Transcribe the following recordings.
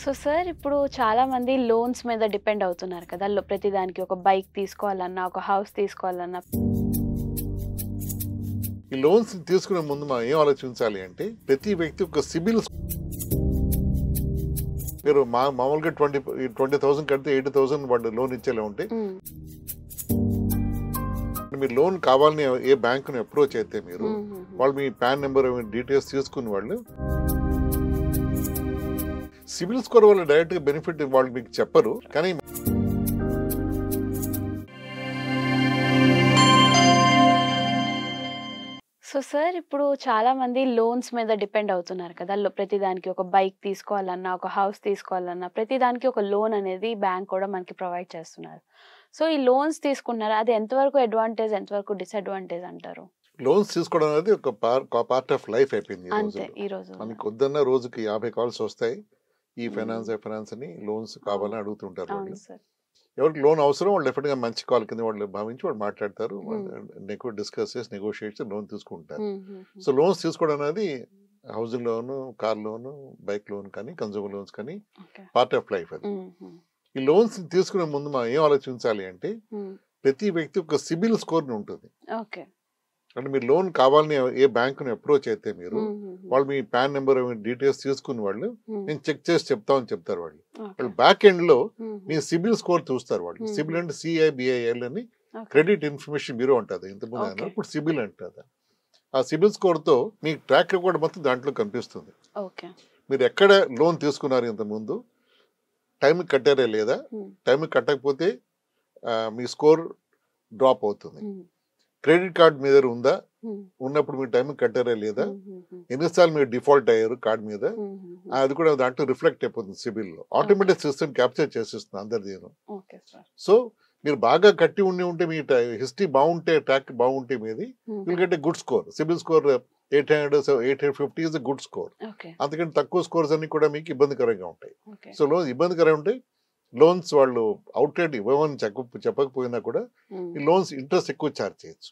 So sir ఇప్పుడు చాలా మంది లోన్స్ మీద డిపెండ్ అవుతున్నారు కదా. ప్రతిదానికి ఒక బైక్ తీసుకోవాలన్నా, ఒక హౌస్ తీసుకోవాలన్నా. ఈ లోన్స్ తీసుకునే ముందు మనం ఏం ఆలోచించాలి అంటే ప్రతి వ్యక్తి ఒక సిబిల్ మీరు మామూలుగా 20,000 కడితే 80,000 వాళ్ళు లోన్ ఇచ్చేలా ఉంటే మీరు లోన్ కావాలని ఏ బ్యాంకుని అప్రోచ్ అయితే మీరు వాళ్ళు మీ పాన్ నెంబర్ డీటెయిల్స్ తీసుకుని వాళ్ళు సిబిల్ స్కోర్ వల్ల డైరెక్ట్ గా బెనిఫిట్ వాళ్ళు మీకు చెప్పరు. కానీ సో సార్ ఇప్పుడు చాలా మంది లోన్స్ మీద డిపెండ్ అవుతున్నారు కదా. ప్రతిదానికి ఒక బైక్ తీసుకోవాలన్నా, ఒక హౌస్ తీసుకోవాలన్నా, ప్రతిదానికి ఒక లోన్ అనేది బ్యాంక్ కూడా మనకి ప్రొవైడ్ చేస్తున్నారు. సో ఈ లోన్స్ తీసుకున్నారా, అది ఎంతవరకు అడ్వాంటేజ్, ఎంతవరకు డిసడ్వాంటేజ్ అంటారు? లోన్స్ తీసుకోవడం అనేది ఒక పార్ట్ ఆఫ్ లైఫ్ అయిపోయింది. అంతే ఈ రోజు మనకి వద్దన్న రోజుకి 50 కాల్స్ వస్తాయి. ఈ ఫైనాన్స్ అని లోన్స్ కావాలని అడుగుతుంటారు. ఎవరికి లోన్ అవసరం వాళ్ళు డెఫినెట్ గా మంచి కాల్ కింద వాళ్ళు భావించి వాళ్ళు మాట్లాడతారు, డిస్కస్ చేసి నెగోషియేట్ చేసి లోన్ తీసుకుంటారు. సో లోన్స్ తీసుకోవడం అనేది housing loan, car loan, bike loan కానీ కన్స్యూమర్ లోన్స్ కానీ పార్ట్ ఆఫ్ లైఫ్ అది. ఈ లోన్స్ తీసుకునే ముందు మనం ఏం ఆలోచించాలి అంటే ప్రతి వ్యక్తి ఒక సిబిల్ స్కోర్ ఉంటుంది. అంటే మీరు లోన్ కావాలని ఏ బ్యాంకుని అప్రోచ్ అయితే మీరు వాళ్ళు మీ పాన్ నెంబర్ డీటెయిల్స్ తీసుకుని వాళ్ళు నేను చెక్ చేసి చెప్తామని చెప్తారు. వాళ్ళు బ్యాక్ ఎండ్ లో మీ సిబిల్ స్కోర్ చూస్తారు. వాళ్ళు సిబిల్ అంటే CIBIL అని క్రెడిట్ ఇన్ఫర్మేషన్ బ్యూరో ఉంటుంది. ఇంతకుముందు ఇప్పుడు సిబిల్ అంటుంది. ఆ సిబిల్ స్కోర్ తో మీ ట్రాక్ రికార్డ్ మొత్తం దాంట్లో కనిపిస్తుంది. మీరు ఎక్కడ లోన్ తీసుకున్నారు, ఇంతకుముందు టైంకి కట్టారా లేదా, టైంకి కట్టకపోతే మీ స్కోర్ డ్రాప్ అవుతుంది. క్రెడిట్ కార్డ్ మీద ఉందా, ఉన్నప్పుడు మీరు టైం కట్టారా లేదా, ఎన్నిసార్లు మీరు డిఫాల్ట్ అయ్యారు కార్డ్ మీద, అది కూడా దాంట్లో రిఫ్లెక్ట్ అయిపోతుంది సిబిల్ లో. ఆటోమేటిక్ సిస్టమ్ క్యాప్చర్ చేసేస్తుంది అందరిది. సో మీరు బాగా కట్టి ఉంటే మీ హిస్టరీ బాగుంటే, ట్రాక్ బాగుంటే మీది will get a good score. CIBIL score 850 is good score. అందుకని తక్కువ స్కోర్స్ అన్ని కూడా మీకు ఇబ్బందికరంగా ఉంటాయి. సో ఇబ్బందికరంగా ఉంటాయి. లోన్స్ వాళ్ళు అవుట్ రేట్ ఇవ్వమని చెప్పకపోయినా కూడా ఈ లోన్స్ ఇంట్రెస్ట్ ఎక్కువ ఛార్జ్ చేయొచ్చు.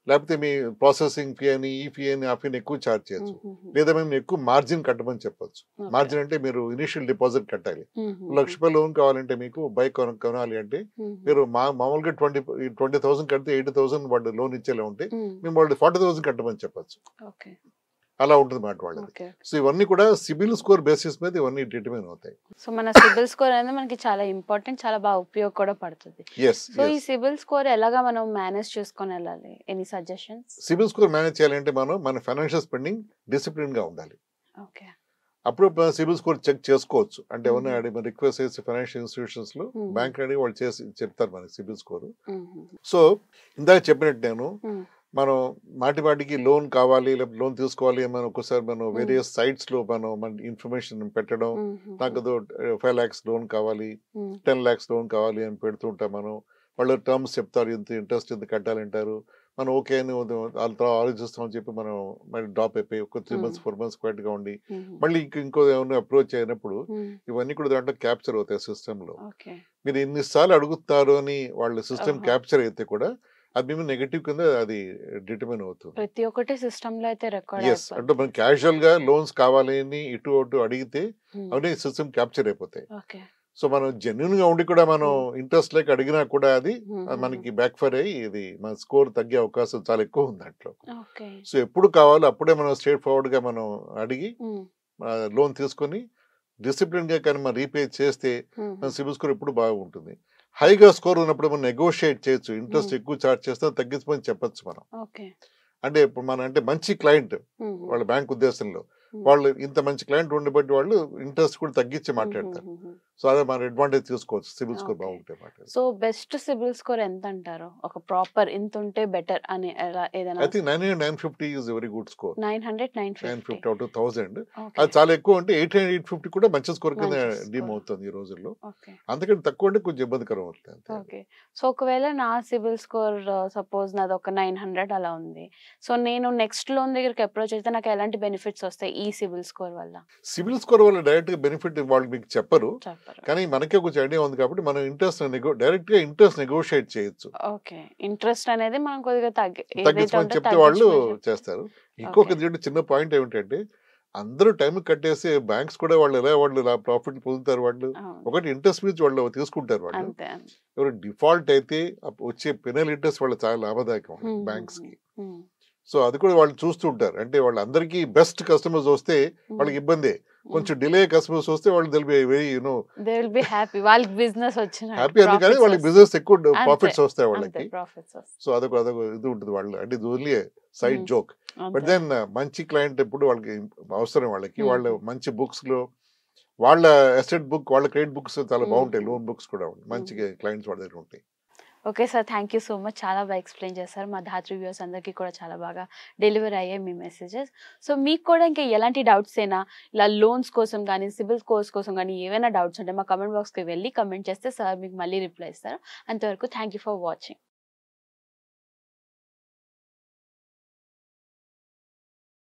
లేకపోతే మీ ప్రాసెసింగ్ ఫీ అని, ఈ ఫీ అని, ఆ ఫీని ఎక్కువ ఛార్జ్ చేయొచ్చు. లేదా మేము ఎక్కువ మార్జిన్ కట్టమని చెప్పొచ్చు. మార్జిన్ అంటే మీరు ఇనిషియల్ డిపాజిట్ కట్టాలి. ₹1,00,000 లోన్ కావాలంటే మీకు బైక్ కొనాలి అంటే మీరు మామూలుగా 20,000 కడితే 80,000 వాళ్ళు లోన్ ఇచ్చేలా ఉంటే మేము వాళ్ళు 40,000 కట్టమని చెప్పచ్చు. అలా ఉంటుంది మాట వాళ్ళది. సో ఇవన్నీ కూడా సిబిల్ స్కోర్ బేసిస్ మీద ఇవన్నీ డిటర్మైన్ అవుతాయి. సో మన సిబిల్ స్కోర్ అనేది మనకి చాలా ఇంపార్టెంట్, చాలా బాగా ఉపయోగ కూడా పడుతుంది. సో ఈ సిబిల్ స్కోర్ ఎలాగా మనం మేనేజ్ చేసుకొని వెళ్ళాలి? Any suggestions? CIBIL score manage చేయాలంటే మన ఫైనాన్షియల్ స్పెండింగ్ డిసిప్లిన్ గా ఉండాలి. అప్పుడు సిబిల్ స్కోర్ చెక్ చేసుకోవచ్చు. అంటే ఎవరైనా రిక్వెస్ట్ చేసి ఫైనాన్షియల్ ఇన్స్టిట్యూషన్స్ లో బ్యాంక్ అడిగి వాళ్ళు చేసి చెప్తారు మనకి సిబిల్ స్కోర్. సో ఇందాక చెప్పినట్టు నేను మనం మాటికి లోన్ కావాలి, లేకపోతే లోన్ తీసుకోవాలి మనం ఒక్కసారి మనం వేరియస్ సైట్స్ లో మన ఇన్ఫర్మేషన్ పెట్టడం, నాకు 5 lakhs లోన్ కావాలి, 10 lakhs లోన్ కావాలి అని పెడుతుంటాం. వాళ్ళు టర్మ్స్ చెప్తారు, ఇంత ఇంట్రెస్ట్ ఎంత కట్టాలంటారు. మనం ఓకే అని వాళ్ళతో ఆలోచిస్తామని చెప్పి మనం మళ్ళీ డ్రాప్ అయిపోయి ఒక 3 months 4 months క్వైట్ గా ఉండి మళ్ళీ ఇంకో ఏమైనా అప్రోచ్ అయినప్పుడు ఇవన్నీ కూడా దాంట్లో క్యాప్చర్ అవుతాయి సిస్టమ్ లో. మీరు ఎన్నిసార్లు అడుగుతారు అని వాళ్ళ సిస్టమ్ క్యాప్చర్ అయితే కూడా అది మేము నెగటివ్ కింద అది డిటర్మైన్ అవుతుంది. ప్రతి ఒక్కటి సిస్టమ్ లో అయితే రికార్డ్. అంటే మనం క్యాజువల్ గా లోన్స్ కావాలని ఇటు అటు అడిగితే అవన్నీ సిస్టమ్ క్యాప్చర్ అయిపోతాయి. సో మనం జెన్యున్ గా ఉండి కూడా మనం ఇంట్రెస్ట్ లేక అడిగినా కూడా అది మనకి బ్యాక్ ఫైర్ అయ్యి ఇది మన స్కోర్ తగ్గే అవకాశం చాలా ఎక్కువ ఉంది దాంట్లో. సో ఎప్పుడు కావాలో అప్పుడే మనం స్ట్రేట్ ఫార్వర్డ్ గా మనం అడిగి లోన్ తీసుకొని డిసిప్లిన్ గా కానీ మనం రీపే చేస్తే మన సిబిల్ స్కోర్ ఎప్పుడు బాగుంటుంది. హైగా స్కోర్ ఉన్నప్పుడు మనం నెగోషియేట్ చేయొచ్చు. ఇంట్రెస్ట్ ఎక్కువ చార్జ్ చేస్తే తగ్గించమని చెప్పచ్చు మనం. అంటే ఇప్పుడు అంటే మంచి క్లయింట్ వాళ్ళ బ్యాంక్ ఉద్దేశంలో వాళ్ళు ఇంత మంచి క్లయింట్ ఉండబట్టి వాళ్ళు ఇంట్రెస్ట్ కూడా తగ్గించి మాట్లాడతారు. సో అదే మన అడ్వాంటేజ్ తీసుకోవచ్చు సిబిల్ స్కోర్ బాగుంటే. సో బెస్ట్ సిబిల్ స్కోర్ ఎంత అంటారు? ఒక ప్రాపర్ ఇంత ఉంటే బెటర్ అని ఏదైనా? I think 900-950 is very good score. 900-950 out of 1000 అది చాలా ఎక్కువ. అంటే 800-850 కూడా మంచి స్కోర్ కింద డీమ్ అవుతుంది ఈ రోజుల్లో. అందుకని తక్కువ అంటే కొంచెం ఇబ్బందికరం అవుతుంది. సో ఒకవేళ నా సిబిల్ స్కోర్ సపోజ్ నాది ఒక 900 అలా ఉంది. సో నేను నెక్స్ట్ లోన్ దగ్గరికి అప్రోచ్ అయితే నాకు ఎలాంటి బెనిఫిట్స్ వస్తాయి ఈ సిబిల్ స్కోర్ వల్ల? సిబిల్ స్కోర్ వల్ల డైరెక్ట్ గా బెనిఫిట్ వాళ్ళు మీకు చెప్పరు, కానీ మనకే కొంచెం ఐడియా ఉంది కాబట్టి మనం ఇంట్రెస్ట్ డైరెక్ట్ గా ఇంట్రెస్ట్ నెగోషియేట్ చేయొచ్చు. ఇంట్రెస్ట్ అనేది మనం కొద్దిగా తగ్గించమని చెప్తే వాళ్ళు చేస్తారు. ఇంకొక చిన్న పాయింట్ ఏమిటంటే అందరూ టైం కట్టేసి బ్యాంక్స్ కూడా వాళ్ళు ఎలా వాళ్ళు ప్రాఫిట్ పొందుతారు వాళ్ళు. అవును. ఒకటి ఇంట్రెస్ట్ మీద వాళ్ళు తీసుకుంటారు వాళ్ళు. అంతే అంతే. ఎవరు డిఫాల్ట్ అయితే వచ్చే పెనల్ ఇంట్రెస్ట్ వాళ్ళు చాలా లాభదాయకం బ్యాంక్స్ కి. సో అది కూడా వాళ్ళు చూస్తుంటారు. అంటే వాళ్ళందరికీ బెస్ట్ కస్టమర్స్ వస్తే వాళ్ళకి ఇబ్బందే. కొంచెం డిలే కస్టమర్స్ వస్తే వాళ్ళు they'll be very they will be happy. వాళ్ళకి బిజినెస్ వచ్చిన హ్యాపీ అందుకని వాళ్ళకి బిజినెస్ ఎక్కువ ప్రాఫిట్స్ వస్తాయి వాళ్ళకి. ప్రాఫిట్స్ వస్తాయి. సో అదొక ఇది ఉంటుంది వాళ్ళు. అంటే ఇది only side joke. But then మంచి క్లయింట్ ఎప్పుడు వాళ్ళకి అవసరం వాళ్ళకి. వాళ్ళ మంచి బుక్స్ లో వాళ్ళ అసెట్ బుక్ వాళ్ళ క్రెడిట్ బుక్స్ చాలా బాగుంటాయి. లోన్ బుక్స్ కూడా మంచి క్లయింట్స్ వాళ్ళ దగ్గర ఉంటాయి. Okay sir, thank you so much. చాలా బాగా ఎక్స్ప్లెయిన్ చేశారు. మా ధాత్రి వ్యూవర్స్ అందరికీ కూడా చాలా బాగా డెలివరీ అయ్యాయి మీ మెసేజెస్. సో మీకు కూడా ఇంకా ఎలాంటి డౌట్స్ అయినా ఇలా లోన్స్ కోసం కానీ సిబిల్ స్కోర్స్ కోసం కానీ ఏమైనా డౌట్స్ ఉంటే మా కమెంట్ బాక్స్కి వెళ్ళి కమెంట్ చేస్తే సార్ మీకు మళ్ళీ రిప్లై ఇస్తారు. అంతవరకు థ్యాంక్ యూ ఫర్ వాచింగ్.